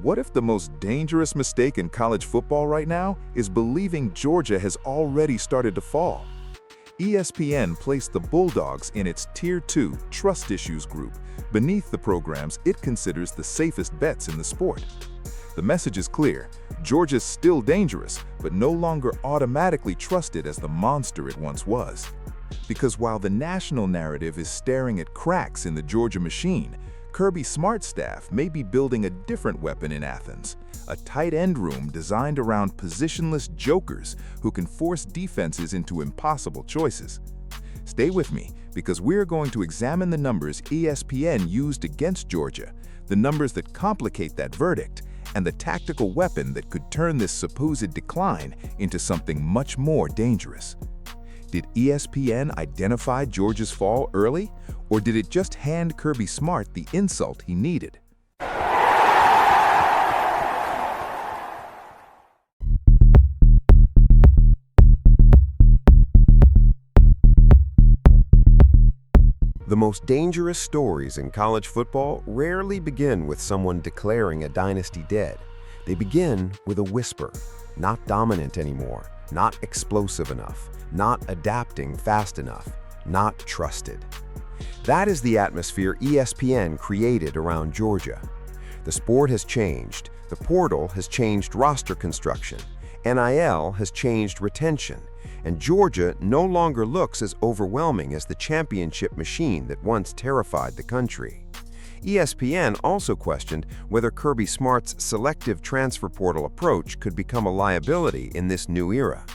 What if the most dangerous mistake in college football right now is believing Georgia has already started to fall? ESPN placed the Bulldogs in its Tier 2 Trust Issues group, beneath the programs it considers the safest bets in the sport. The message is clear: Georgia's still dangerous, but no longer automatically trusted as the monster it once was. Because while the national narrative is staring at cracks in the Georgia machine, Kirby Smart staff may be building a different weapon in Athens, a tight end room designed around positionless jokers who can force defenses into impossible choices. Stay with me, because we're going to examine the numbers ESPN used against Georgia, the numbers that complicate that verdict, and the tactical weapon that could turn this supposed decline into something much more dangerous. Did ESPN identify Georgia's fall early, or did it just hand Kirby Smart the insult he needed? The most dangerous stories in college football rarely begin with someone declaring a dynasty dead. They begin with a whisper: not dominant anymore, not explosive enough, not adapting fast enough, not trusted. That is the atmosphere ESPN created around Georgia. The sport has changed, the portal has changed roster construction, NIL has changed retention, and Georgia no longer looks as overwhelming as the championship machine that once terrified the country. ESPN also questioned whether Kirby Smart's selective transfer portal approach could become a liability in this new era.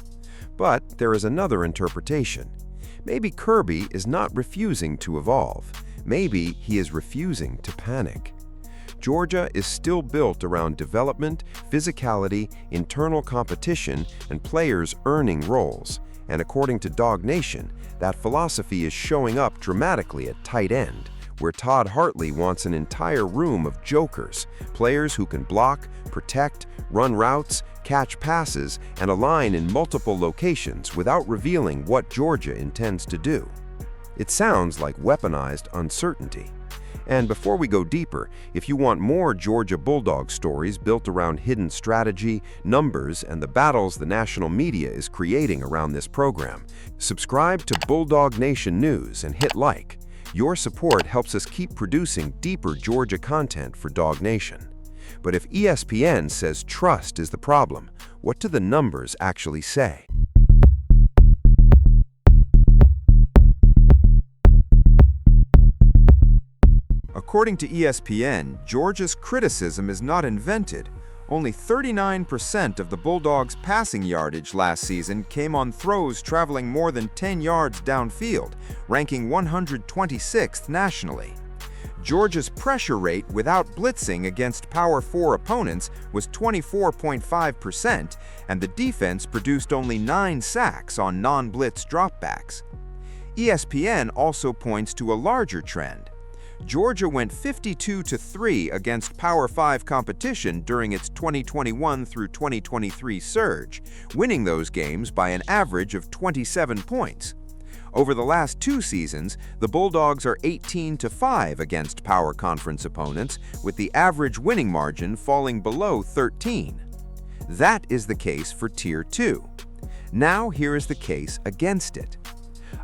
But there is another interpretation. Maybe Kirby is not refusing to evolve. Maybe he is refusing to panic. Georgia is still built around development, physicality, internal competition, and players earning roles. And according to Dawg Nation, that philosophy is showing up dramatically at tight end, where Todd Hartley wants an entire room of jokers, players who can block, protect, run routes, catch passes, and align in multiple locations without revealing what Georgia intends to do. It sounds like weaponized uncertainty. And before we go deeper, if you want more Georgia Bulldog stories built around hidden strategy, numbers, and the battles the national media is creating around this program, subscribe to Bulldog Nation News and hit like. Your support helps us keep producing deeper Georgia content for Dawg Nation. But if ESPN says trust is the problem, what do the numbers actually say? According to ESPN, Georgia's criticism is not invented. Only 39% of the Bulldogs' passing yardage last season came on throws traveling more than 10 yards downfield, ranking 126th nationally. Georgia's pressure rate without blitzing against Power 4 opponents was 24.5%, and the defense produced only 9 sacks on non-blitz dropbacks. ESPN also points to a larger trend. Georgia went 52-3 against Power 5 competition during its 2021 through 2023 surge, winning those games by an average of 27 points. Over the last 2 seasons, the Bulldogs are 18-5 against Power Conference opponents, with the average winning margin falling below 13. That is the case for Tier 2. Now here is the case against it.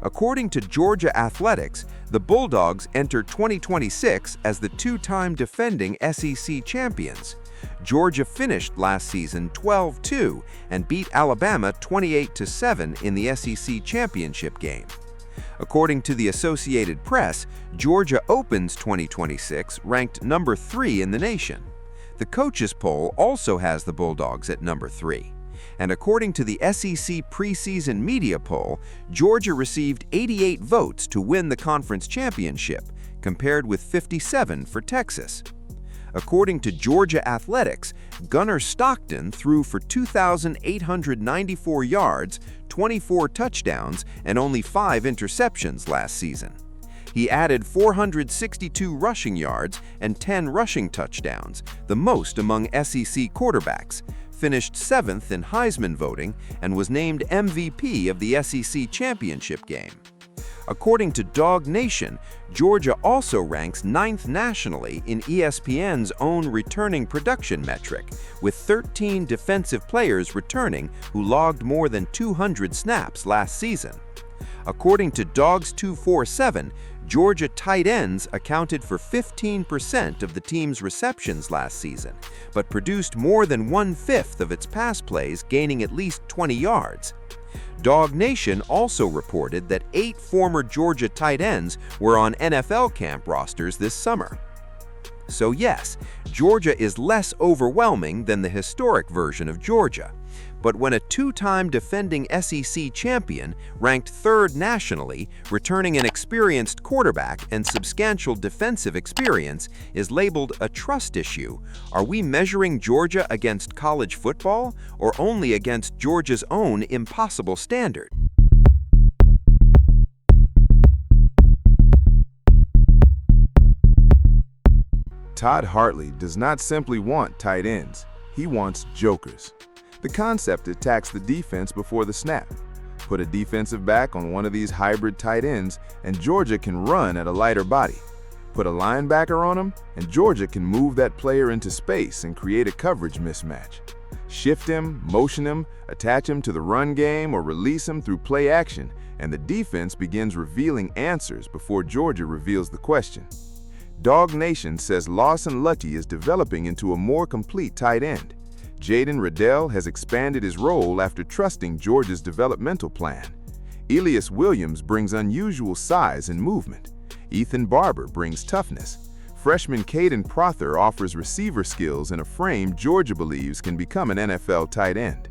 According to Georgia Athletics, the Bulldogs enter 2026 as the 2-time defending SEC champions. Georgia finished last season 12-2 and beat Alabama 28-7 in the SEC championship game. According to the Associated Press, Georgia opens 2026 ranked number 3 in the nation. The coaches poll also has the Bulldogs at number 3. And according to the SEC preseason media poll, Georgia received 88 votes to win the conference championship, compared with 57 for Texas. According to Georgia Athletics, gunner Stockton threw for 2,894 yards, 24 touchdowns, and only 5 interceptions last season. He added 462 rushing yards and 10 rushing touchdowns, the most among SEC quarterbacks, finished 7th in Heisman voting, and was named MVP of the SEC championship game. According to Dawg Nation, Georgia also ranks 9th nationally in ESPN's own returning production metric, with 13 defensive players returning who logged more than 200 snaps last season. According to Dawgs 247, Georgia tight ends accounted for 15% of the team's receptions last season, but produced more than 1/5 of its pass plays, gaining at least 20 yards. Dawg Nation also reported that 8 former Georgia tight ends were on NFL camp rosters this summer. So yes, Georgia is less overwhelming than the historic version of Georgia. But when a 2-time defending SEC champion, ranked 3rd nationally, returning an experienced quarterback and substantial defensive experience, is labeled a trust issue, are we measuring Georgia against college football or only against Georgia's own impossible standard? Todd Hartley does not simply want tight ends, he wants jokers. The concept attacks the defense before the snap. Put a defensive back on one of these hybrid tight ends and Georgia can run at a lighter body. Put a linebacker on him and Georgia can move that player into space and create a coverage mismatch. Shift him, motion him, attach him to the run game or release him through play action, and the defense begins revealing answers before Georgia reveals the question. Dawg Nation says Lawson Lucky is developing into a more complete tight end. Jaden Riddell has expanded his role after trusting Georgia's developmental plan. Elias Williams brings unusual size and movement. Ethan Barber brings toughness. Freshman Caden Prother offers receiver skills in a frame Georgia believes can become an NFL tight end.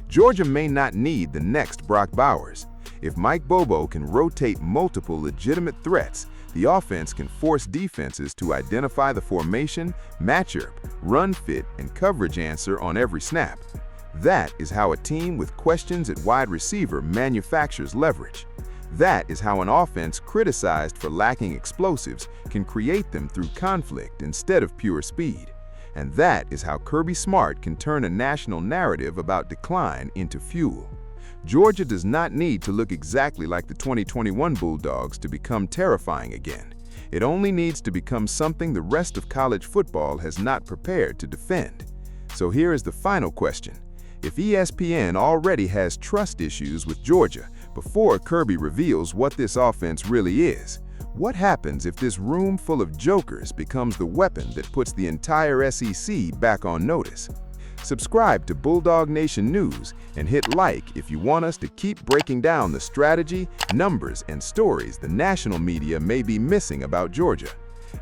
Georgia may not need the next Brock Bowers. If Mike Bobo can rotate multiple legitimate threats, the offense can force defenses to identify the formation, matchup, run fit, and coverage answer on every snap. That is how a team with questions at wide receiver manufactures leverage. That is how an offense criticized for lacking explosives can create them through conflict instead of pure speed. And that is how Kirby Smart can turn a national narrative about decline into fuel. Georgia does not need to look exactly like the 2021 Bulldogs to become terrifying again. It only needs to become something the rest of college football has not prepared to defend. So here is the final question. If ESPN already has trust issues with Georgia before Kirby reveals what this offense really is, what happens if this room full of jokers becomes the weapon that puts the entire SEC back on notice? Subscribe to Bulldog Nation News and hit like if you want us to keep breaking down the strategy, numbers, and stories the national media may be missing about Georgia.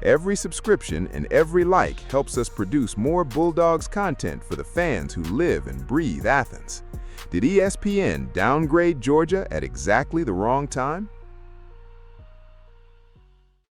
Every subscription and every like helps us produce more Bulldogs content for the fans who live and breathe Athens. Did ESPN downgrade Georgia at exactly the wrong time?